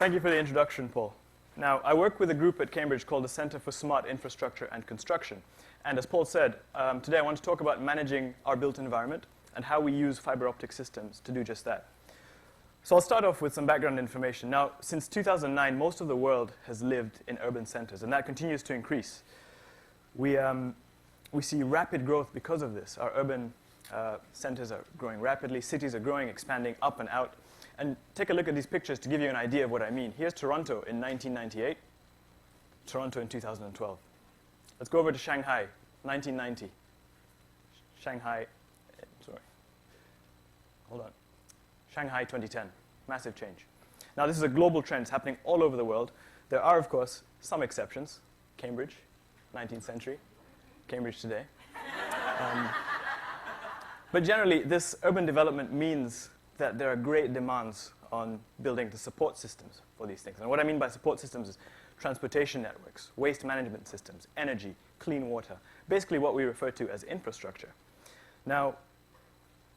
Thank you for the introduction, Paul. Now, I work with a group at Cambridge called the Center for Smart Infrastructure and Construction. And as Paul said, today I want to talk about managing our built environment and how we use fiber optic systems to do just that. So I'll start off with some background information. Now, since 2009, most of the world has lived in urban centers, and that continues to increase. We see rapid growth because of this. Our urban centers are growing rapidly. Cities are growing, expanding up and out. And take a look at these pictures to give you an idea of what I mean. Here's Toronto in 1998, Toronto in 2012. Let's go over to Shanghai, 1990. Shanghai, Shanghai 2010, massive change. Now this is a global trend, it's happening all over the world. There are, of course, some exceptions. Cambridge, 19th century, Cambridge today. But generally, this urban development means that there are great demands on building the support systems for these things. And what I mean by support systems is transportation networks, waste management systems, energy, clean water, basically what we refer to as infrastructure. Now,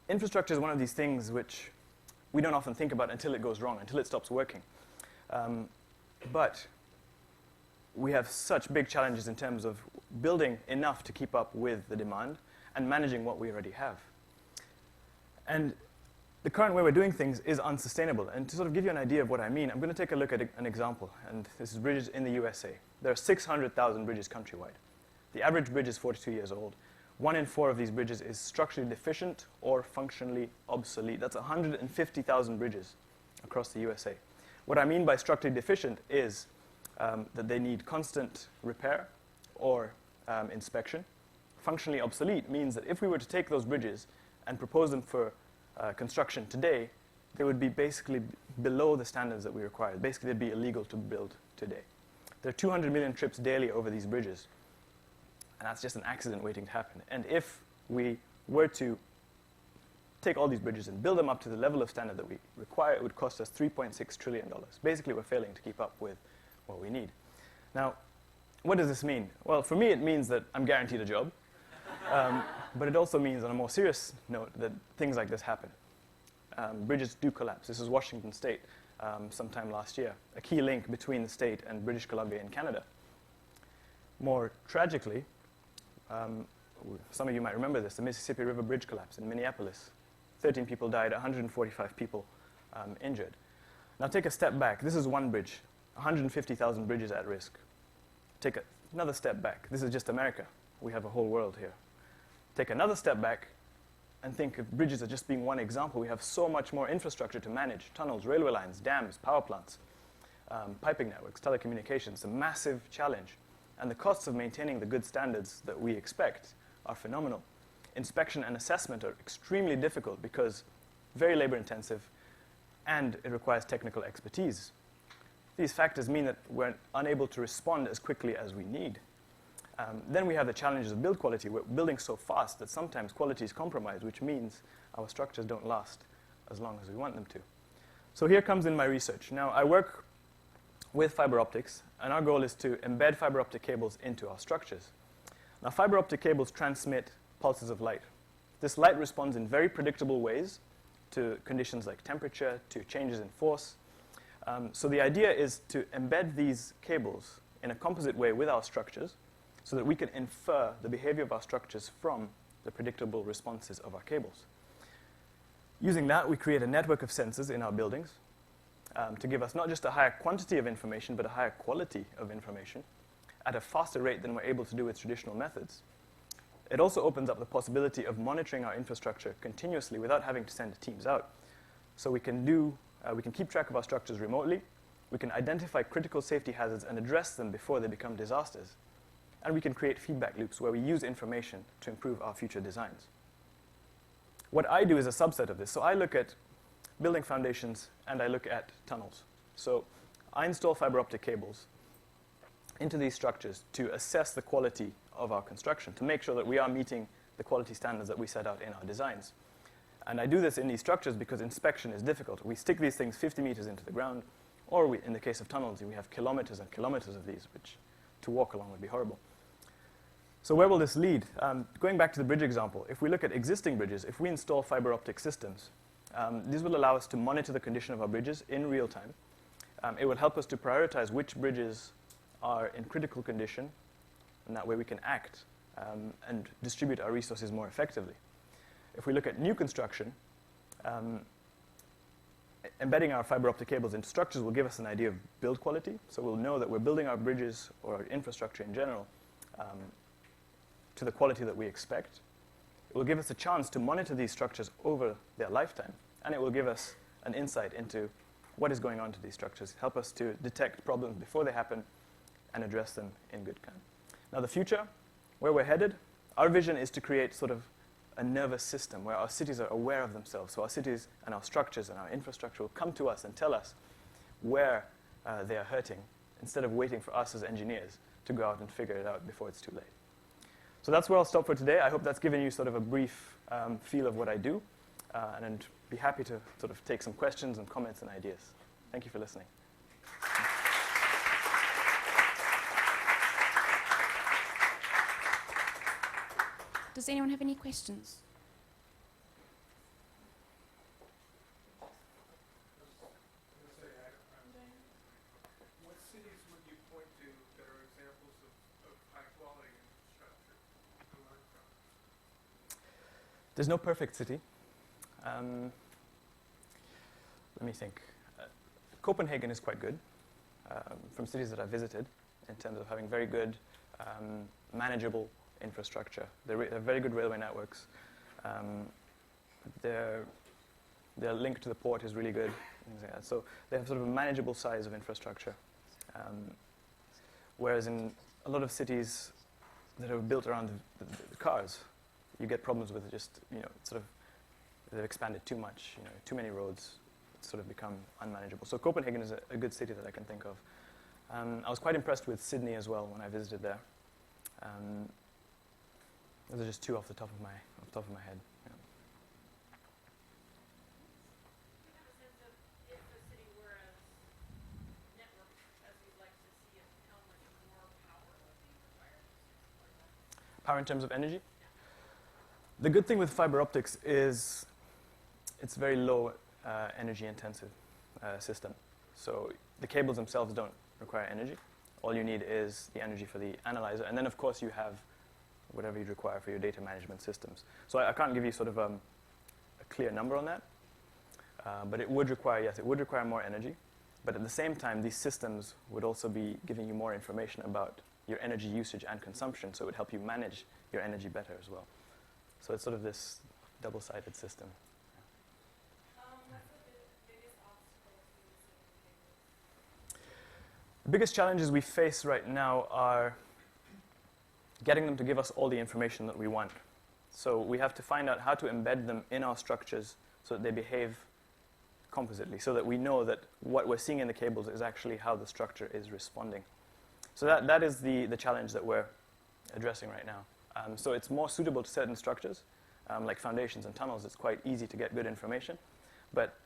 infrastructure is one of these things which we don't often think about until it goes wrong, until it stops working. But we have such big challenges in terms of building enough to keep up with the demand and managing what we already have. And the current way we're doing things is unsustainable. And to sort of give you an idea of what I mean, I'm going to take a look at an example. And this is bridges in the USA. There are 600,000 bridges countrywide. The average bridge is 42 years old. 1 in 4 of these bridges is structurally deficient or functionally obsolete. That's 150,000 bridges across the USA. What I mean by structurally deficient is that they need constant repair or inspection. Functionally obsolete means that if we were to take those bridges and propose them for construction today, they would be basically below the standards that we require. Basically, they'd be illegal to build today. There are 200 million trips daily over these bridges, and that's just an accident waiting to happen. And if we were to take all these bridges and build them up to the level of standard that we require, it would cost us $3.6 trillion. Basically, we're failing to keep up with what we need. Now, what does this mean? Well, for me, it means that I'm guaranteed a job. But it also means, on a more serious note, that things like this happen. Bridges do collapse. This is Washington State sometime last year, a key link between the state and British Columbia in Canada. More tragically, some of you might remember this, the Mississippi River Bridge collapse in Minneapolis. 13 people died, 145 people injured. Now take a step back. This is one bridge, 150,000 bridges at risk. Take another step back. This is just America. We have a whole world here. Take another step back and think of bridges as just being one example. We have so much more infrastructure to manage: tunnels, railway lines, dams, power plants, piping networks, telecommunications. A massive challenge. And the costs of maintaining the good standards that we expect are phenomenal. Inspection and assessment are extremely difficult because very labor intensive, and it requires technical expertise. These factors mean that we're unable to respond as quickly as we need. Then we have the challenges of build quality. We're building so fast that sometimes quality is compromised, which means our structures don't last as long as we want them to. So here comes in my research. Now, I work with fiber optics, and our goal is to embed fiber optic cables into our structures. Now, fiber optic cables transmit pulses of light. This light responds in very predictable ways to conditions like temperature, to changes in force. So the idea is to embed these cables in a composite way with our structures, so that we can infer the behavior of our structures from the predictable responses of our cables. Using that, we create a network of sensors in our buildings to give us not just a higher quantity of information, but a higher quality of information at a faster rate than we're able to do with traditional methods. It also opens up the possibility of monitoring our infrastructure continuously without having to send teams out. So we can keep track of our structures remotely, we can identify critical safety hazards and address them before they become disasters. And we can create feedback loops where we use information to improve our future designs. What I do is a subset of this. So I look at building foundations and I look at tunnels. So I install fiber optic cables into these structures to assess the quality of our construction, to make sure that we are meeting the quality standards that we set out in our designs. And I do this in these structures because inspection is difficult. We stick these things 50 meters into the ground, or in the case of tunnels, we have kilometers and kilometers of these, which to walk along would be horrible. So where will this lead? Going back to the bridge example, if we look at existing bridges, if we install fiber optic systems, these will allow us to monitor the condition of our bridges in real time, It will help us to prioritize which bridges are in critical condition, and that way we can act and distribute our resources more effectively. If we look at new construction, embedding our fiber optic cables into structures will give us an idea of build quality. So we'll know that we're building our bridges or our infrastructure in general to the quality that we expect. It will give us a chance to monitor these structures over their lifetime, and it will give us an insight into what is going on to these structures, help us to detect problems before they happen and address them in good time. Now the future, where we're headed, our vision is to create sort of a nervous system where our cities are aware of themselves. So our cities and our structures and our infrastructure will come to us and tell us where they are hurting, instead of waiting for us as engineers to go out and figure it out before it's too late. So that's where I'll stop for today. I hope that's given you sort of a brief feel of what I do, and I'd be happy to sort of take some questions and comments and ideas. Thank you for listening. Does anyone have any questions? What cities would you point to that are examples of high-quality infrastructure to learn from? There's no perfect city. Let me think. Copenhagen is quite good from cities that I've visited in terms of having very good, manageable infrastructure. They have very good railway networks. Their link to the port is really good. Things like that. So they have sort of a manageable size of infrastructure. Whereas in a lot of cities that are built around the cars, you get problems with just, sort of, they've expanded too much, too many roads, it's sort of become unmanageable. So Copenhagen is a good city that I can think of. I was quite impressed with Sydney as well when I visited there. Those are just two off the top of my head. Yeah. Do you have a sense of if the city were as networked as we'd like to see it, how much more power would be required to support that? Power in terms of energy? The good thing with fiber optics is it's very low energy intensive system. So the cables themselves don't require energy. All you need is the energy for the analyzer. And then, of course, you have whatever you'd require for your data management systems. So I can't give you sort of a clear number on that. But it would require more energy. But at the same time, these systems would also be giving you more information about your energy usage and consumption. So it would help you manage your energy better as well. So it's sort of this double-sided system. What's the biggest obstacle to using cables? The biggest challenges we face right now are getting them to give us all the information that we want. So we have to find out how to embed them in our structures so that they behave compositely, so that we know that what we're seeing in the cables is actually how the structure is responding. So that is the challenge that we're addressing right now. So it's more suitable to certain structures, like foundations and tunnels. It's quite easy to get good information. But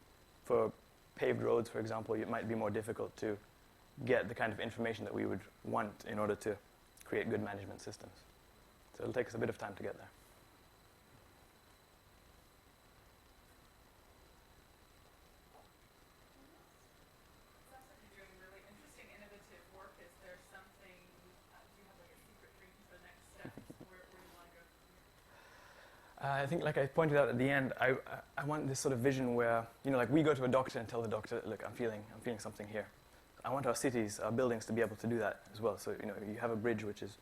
for paved roads, for example, it might be more difficult to get the kind of information that we would want in order to create good management systems. So it'll take us a bit of time to get there. Sounds like you're doing really interesting, innovative work. Is there something, do you have like a secret dream for the next steps? Where do you want to go from here? I think, like I pointed out at the end, I want this sort of vision where, like we go to a doctor and tell the doctor, look, I'm feeling something here. I want our cities, our buildings to be able to do that as well. So, you have a bridge which is,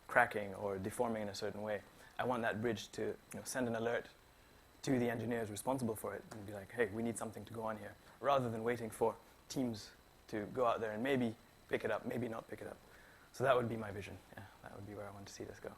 cracking or deforming in a certain way. I want that bridge to, send an alert to the engineers responsible for it and be like, hey, we need something to go on here, rather than waiting for teams to go out there and maybe pick it up, maybe not pick it up. So that would be my vision. Yeah, that would be where I want to see this go.